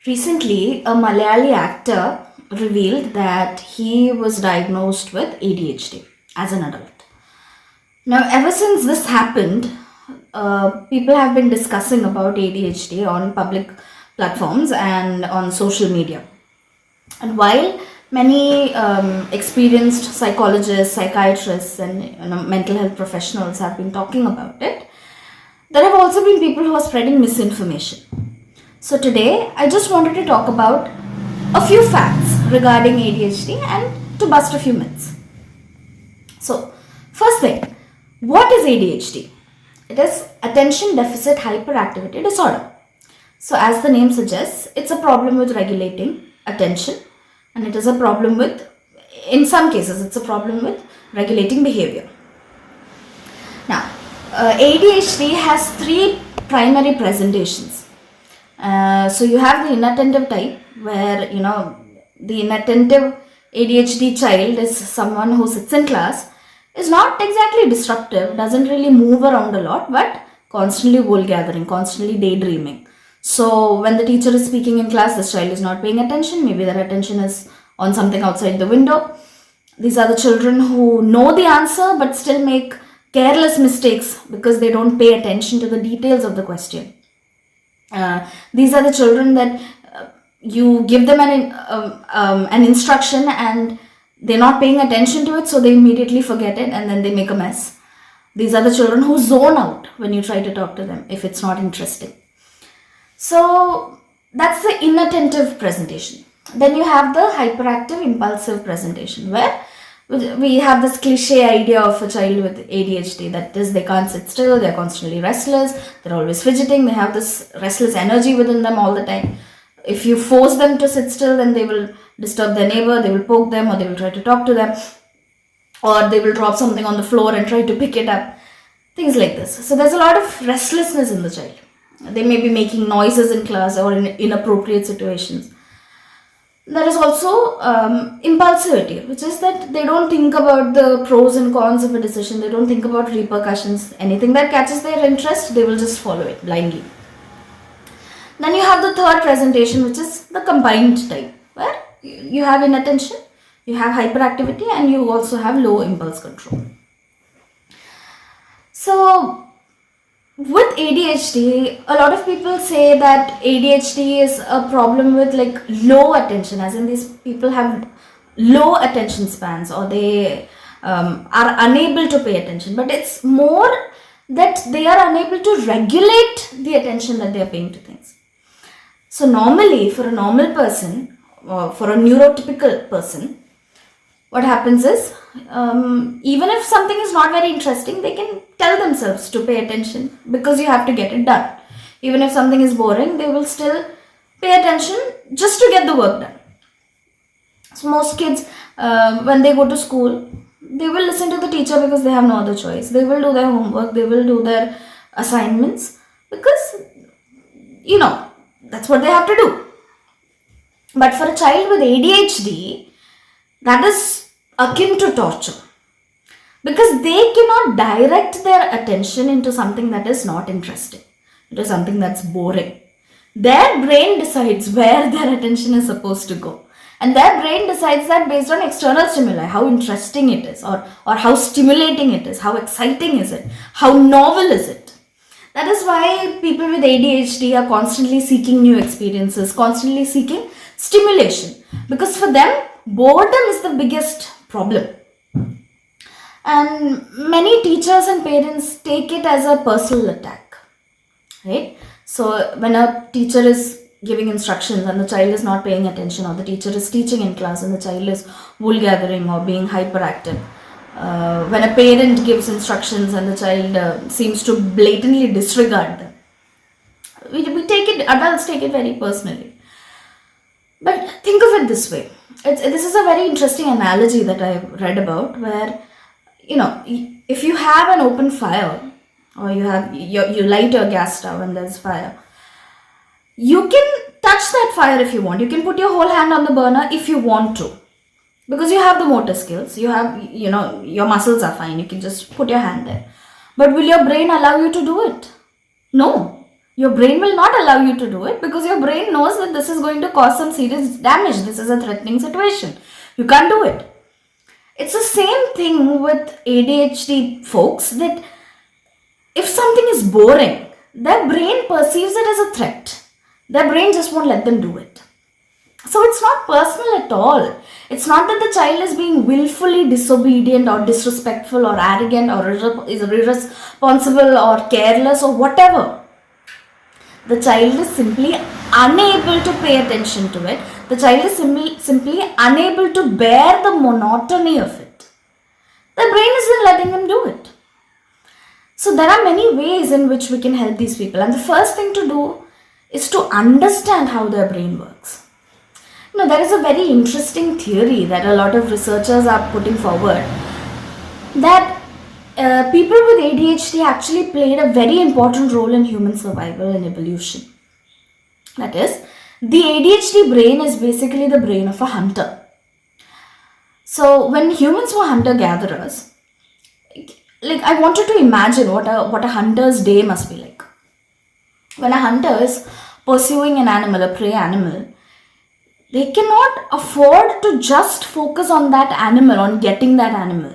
Recently, a Malayali actor revealed that he was diagnosed with ADHD as an adult. Now, ever since this happened, people have been discussing about ADHD on public platforms and on social media. And while many experienced psychologists, psychiatrists, and mental health professionals have been talking about it, there have also been people who are spreading misinformation. So today, I just wanted to talk about a few facts regarding ADHD and to bust a few myths. So, first thing, what is ADHD? It is attention deficit hyperactivity disorder. So, as the name suggests, it's a problem with regulating attention, and it is a problem with, in some cases, it's a problem with regulating behavior. Now, ADHD has three primary presentations. So you have the inattentive type, where the inattentive ADHD child is someone who sits in class, is not exactly disruptive, doesn't really move around a lot, but constantly wool gathering, constantly daydreaming. So when the teacher is speaking in class, this child is not paying attention. Maybe their attention is on something outside the window. These are the children who know the answer but still make careless mistakes because they don't pay attention to the details of the question. These are the children that you give them an instruction and they're not paying attention to it, so they immediately forget it and then they make a mess. These are the children who zone out when you try to talk to them if it's not interesting. So that's the inattentive presentation. Then you have the hyperactive impulsive presentation, where we have this cliche idea of a child with ADHD, that is, they can't sit still, they're constantly restless, they're always fidgeting, they have this restless energy within them all the time. If you force them to sit still, then they will disturb their neighbor, they will poke them, or they will try to talk to them, or they will drop something on the floor and try to pick it up. Things like this. So there's a lot of restlessness in the child. They may be making noises in class or in inappropriate situations. There is also impulsivity, which is that they don't think about the pros and cons of a decision, they don't think about repercussions. Anything that catches their interest, they will just follow it blindly. Then you have the third presentation, which is the combined type, where you have inattention, you have hyperactivity, and you also have low impulse control. So with ADHD, a lot of people say that ADHD is a problem with like low attention, as in these people have low attention spans, or they are unable to pay attention. But it's more that they are unable to regulate the attention that they are paying to things. So normally, for a normal person, or for a neurotypical person, what happens is, even if something is not very interesting, they can tell themselves to pay attention because you have to get it done. Even if something is boring, they will still pay attention just to get the work done. So most kids, when they go to school, they will listen to the teacher because they have no other choice. They will do their homework, they will do their assignments because, that's what they have to do. But for a child with ADHD, that is akin to torture, because they cannot direct their attention into something that is not interesting, into something that's boring. Their brain decides where their attention is supposed to go, and their brain decides that based on external stimuli, how interesting it is, or how stimulating it is, how exciting is it, how novel is it. That is why people with ADHD are constantly seeking new experiences, constantly seeking stimulation, because for them boredom is the biggest problem. And many teachers and parents take it as a personal attack, right? So when a teacher is giving instructions and the child is not paying attention, or the teacher is teaching in class and the child is wool gathering or being hyperactive, when a parent gives instructions and the child seems to blatantly disregard them, adults take it very personally. But think of it this way. This is a very interesting analogy that I read about, where, if you have an open fire, or you light your gas stove and there's fire, you can touch that fire if you want. You can put your whole hand on the burner if you want to, because you have the motor skills, you have, your muscles are fine, you can just put your hand there. But will your brain allow you to do it? No. Your brain will not allow you to do it because your brain knows that this is going to cause some serious damage. This is a threatening situation. You can't do it. It's the same thing with ADHD folks, that if something is boring, their brain perceives it as a threat. Their brain just won't let them do it. So it's not personal at all. It's not that the child is being willfully disobedient or disrespectful or arrogant or is irresponsible or careless or whatever. The child is simply unable to pay attention to it. The child is simply unable to bear the monotony of it. The brain isn't letting them do it. So there are many ways in which we can help these people. And the first thing to do is to understand how their brain works. There is a very interesting theory that a lot of researchers are putting forward, that people with ADHD actually played a very important role in human survival and evolution. That is, the ADHD brain is basically the brain of a hunter. So when humans were hunter-gatherers, I wanted to imagine what a hunter's day must be like. When a hunter is pursuing an animal, a prey animal, they cannot afford to just focus on that animal, on getting that animal.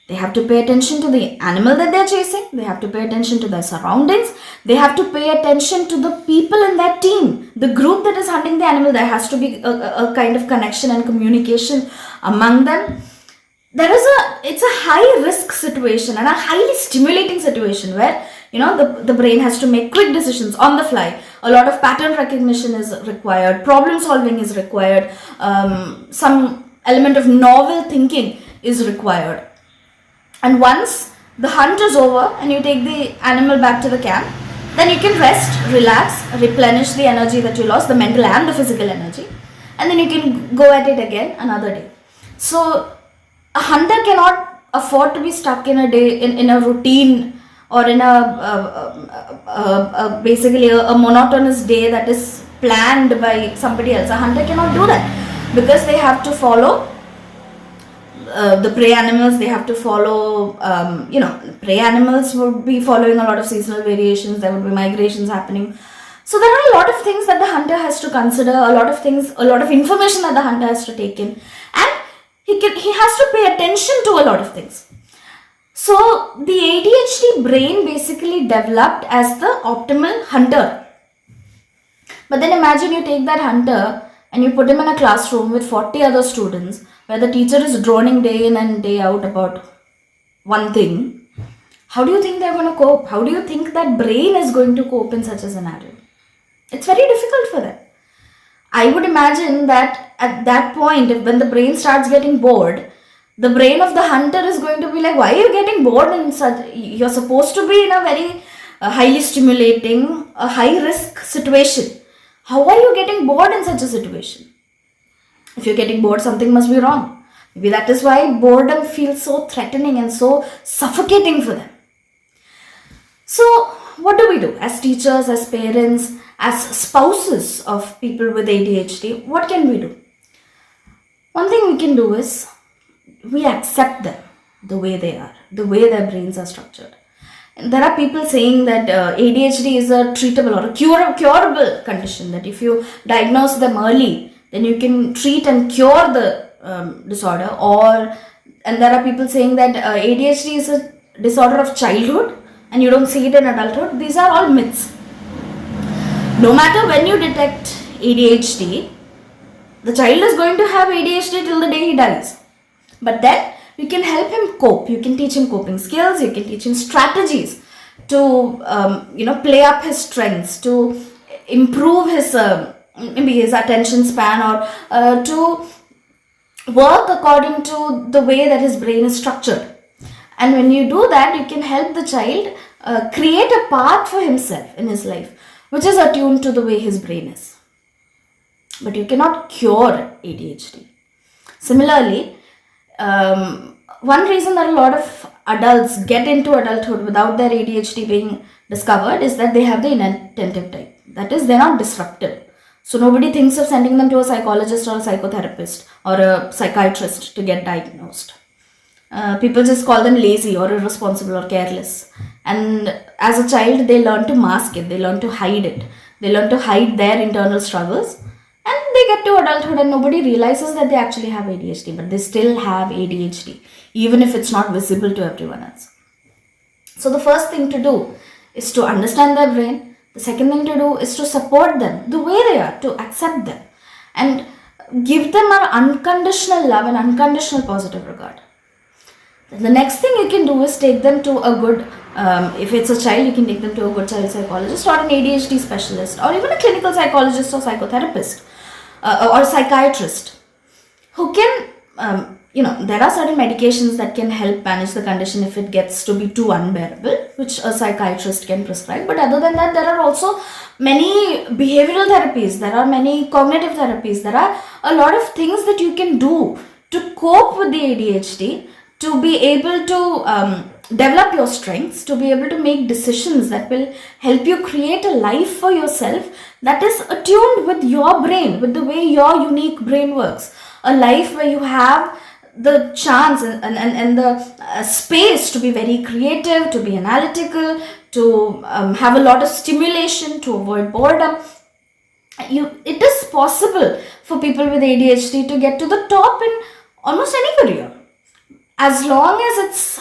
They have to pay attention to the animal that they're chasing. They have to pay attention to their surroundings. They have to pay attention to the people in that team, the group that is hunting the animal. There has to be a kind of connection and communication among them. It's a high risk situation and a highly stimulating situation where the brain has to make quick decisions on the fly. A lot of pattern recognition is required, problem solving is required, some element of novel thinking is required. And once the hunt is over and you take the animal back to the camp, then you can rest, relax, replenish the energy that you lost, the mental and the physical energy, and then you can go at it again another day. So a hunter cannot afford to be stuck in a day, in a routine, or in basically a monotonous day that is planned by somebody else. A hunter cannot do that because they have to follow the prey animals. They have to follow, prey animals would be following a lot of seasonal variations. There would be migrations happening. So there are a lot of things that the hunter has to consider, a lot of information that the hunter has to take in, and he has to pay attention to a lot of things. So the ADHD brain basically developed as the optimal hunter. But then imagine you take that hunter and you put him in a classroom with 40 other students where the teacher is droning day in and day out about one thing. How do you think they're going to cope? How do you think that brain is going to cope in such a scenario? It's very difficult for them. I would imagine that at that point, when the brain starts getting bored, the brain of the hunter is going to be like, why are you getting bored in such, you're supposed to be in a very highly stimulating, a high risk situation. How are you getting bored in such a situation? If you're getting bored, something must be wrong. Maybe that is why boredom feels so threatening and so suffocating for them. So what do we do as teachers, as parents, as spouses of people with ADHD? What can we do? One thing we can do is we accept them the way they are, the way their brains are structured. And there are people saying that ADHD is a treatable or a curable condition, that if you diagnose them early, then you can treat and cure the disorder. And there are people saying that ADHD is a disorder of childhood and you don't see it in adulthood. These are all myths. No matter when you detect ADHD, the child is going to have ADHD till the day he dies. But then you can help him cope. You can teach him coping skills. You can teach him strategies to play up his strengths, to improve his maybe his attention span, or to work according to the way that his brain is structured. And when you do that, you can help the child create a path for himself in his life, which is attuned to the way his brain is. But you cannot cure ADHD. Similarly, one reason that a lot of adults get into adulthood without their ADHD being discovered is that they have the inattentive type. That is, they're not disruptive. So nobody thinks of sending them to a psychologist or a psychotherapist or a psychiatrist to get diagnosed. People just call them lazy or irresponsible or careless. And as a child, they learn to mask it, they learn to hide it, they learn to hide their internal struggles, and they get to adulthood and nobody realizes that they actually have ADHD, but they still have ADHD, even if it's not visible to everyone else. So the first thing to do is to understand their brain. The second thing to do is to support them the way they are, to accept them, and give them our unconditional love and unconditional positive regard. The next thing you can do is take them to a good, if it's a child, you can take them to a good child psychologist or an ADHD specialist or even a clinical psychologist or psychotherapist or psychiatrist who can, there are certain medications that can help manage the condition if it gets to be too unbearable, which a psychiatrist can prescribe. But other than that, there are also many behavioral therapies, there are many cognitive therapies, there are a lot of things that you can do to cope with the ADHD, to be able to develop your strengths, to be able to make decisions that will help you create a life for yourself that is attuned with your brain, with the way your unique brain works. A life where you have the chance and the space to be very creative, to be analytical, to have a lot of stimulation, to avoid boredom. It is possible for people with ADHD to get to the top in almost any career, as long as it's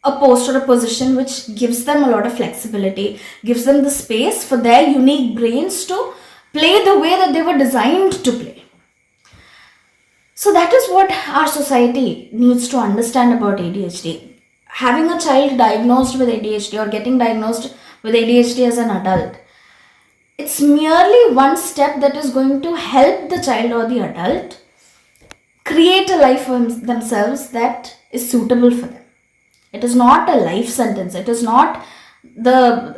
a post or a position which gives them a lot of flexibility, gives them the space for their unique brains to play the way that they were designed to play. So that is what our society needs to understand about ADHD. Having a child diagnosed with ADHD or getting diagnosed with ADHD as an adult, it's merely one step that is going to help the child or the adult create a life for themselves that is suitable for them. It is not a life sentence. It is not the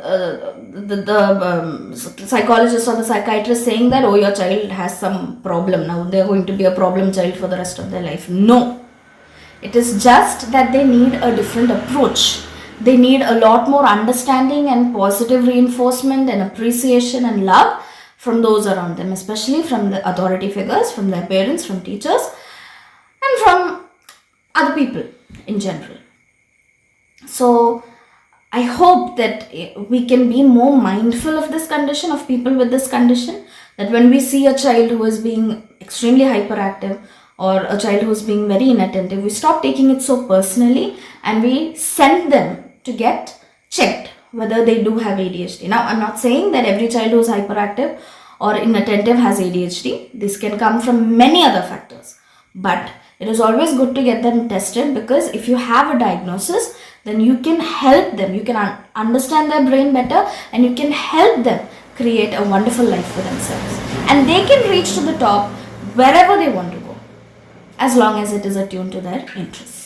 psychologist or the psychiatrist saying that, oh, your child has some problem, now they're going to be a problem child for the rest of their life. No. It is just that they need a different approach. They need a lot more understanding and positive reinforcement and appreciation and love from those around them, especially from the authority figures, from their parents, from teachers, and from other people in general. So I hope that we can be more mindful of this condition, of people with this condition, that when we see a child who is being extremely hyperactive or a child who is being very inattentive, we stop taking it so personally and we send them to get checked whether they do have ADHD. Now, I'm not saying that every child who is hyperactive or inattentive has ADHD. This can come from many other factors. But it is always good to get them tested, because if you have a diagnosis, then you can help them, you can understand their brain better, and you can help them create a wonderful life for themselves. And they can reach to the top wherever they want to go, as long as it is attuned to their interests.